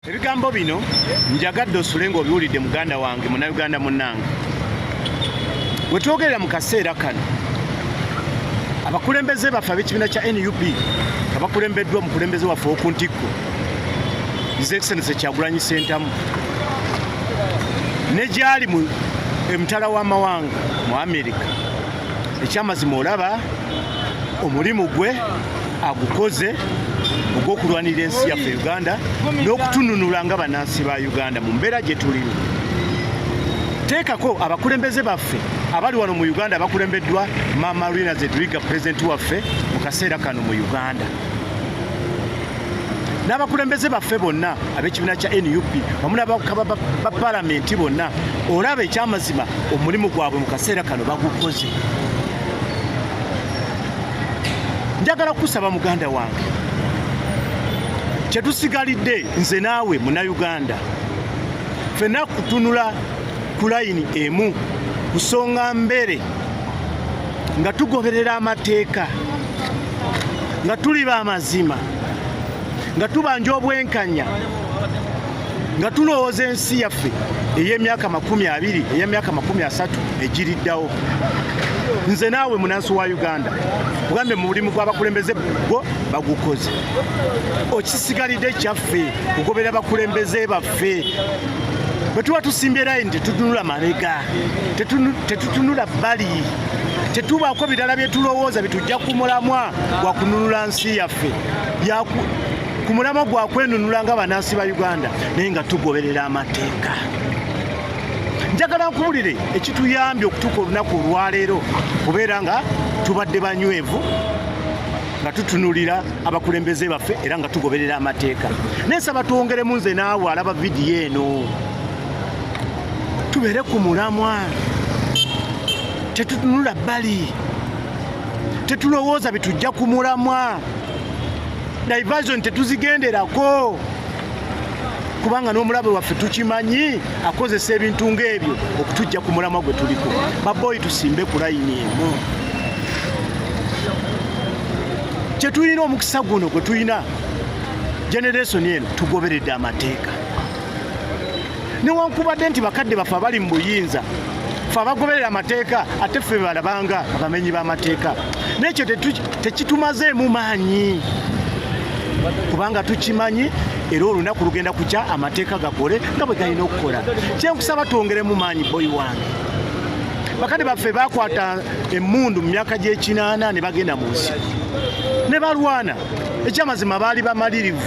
Ebigambo bino njagadde osule ng'obiwulidde muganda wange munnayuganda munnange. We twogerera mu kaseera kano abakulembeze baffe ab'ekibiina kya NUP nga bakulembeddwa omukulembeze waffe w'oku ntikko His Excellency Kyagulanyi Ssentamu ne gy'ali mu emutala w'amawanga mu Amerika. Ekyamazima olaba omulimu gwe agukoze ogw'okulwanira ensi yaffe Uganda n'okutununula nga bannansi ba Uganda mu mbeera gye tulimu. Teekako abakulembeze baffe abali wano mu Uganda abakulembeddwa Maama Rina Zedriga pulezidenti waffe mu kaseera kano mu Uganda. N'abakulembeze baffe bonna ab'ekibiina kya NUP wamu n'abakaba ba palamenti bonna olaba ekyamazima omulimu gwabwe mu kaseera kano bagukoze. Njagala kusaba muganda wange kyetusigalidde nze naawe munnayuganda ffenna kutunula ku layini emu kusonga mbere nga tugoberera amateeka nga tuli b'amazima nga tubanja obwenkanya nga tulowooza ensi yaffe ey'emyaka 20 ey'emyaka 30 egiriddawo. Nze naawe munansi wa Uganda ugambe mu bulimu bw'abakulembeze bwo bagukoze. Okisigalidde kyaffe kugobera abakulembeze baffe bwe tuba tusimbye layini tetutunula mabega tetutunula bbali tetubaako birala bye tulowooza bitujja ku mulamwa gwa kununula nsi yaffe ku mulamwa gwa kwenunula nga bannansi ba Uganda naye nga tugoberera amateeka. Njagala nkuwulire ekituyambye okutuuka olunaku olwaleero kubeera nga tubadde banywevu nga tutunulira abakulembeze baffe era nga tugoberera amateeka. Nensaba twongeremu nze naawe alaba vidiyo eno tubeere ku mulamwa tetutunula bbali tetulowooza bitujja ku mulamwa diversion tetuzigenderako kubanga n'omulabe waffe tukimanyi akozesa ebintu ng'ebyo okutujja ku mulamwa gwe tuliko. Baboyi tusimbe ku layini emu. Kye tulina omukisa guno gwe tulina generation eno tugoberedde amateeka. Newankubadde nti bakadde baffe abali mu buyinza ffe abagoberera amateeka ate ffe balabanga abamenyi b'amateeka n'ekyo tekitumazeemu maanyi kubanga tukimanyi era olunaku lugenda kukya amateeka gakole nga bwe galina okukola. Kyenkusaba twongeremu maanyi boyi wange. Bakadde baffe bakwata emmundu mu myaka gy'ekinaana ne bagenda mu nsiko ne balwana. Ekyamazima baali bamalirivu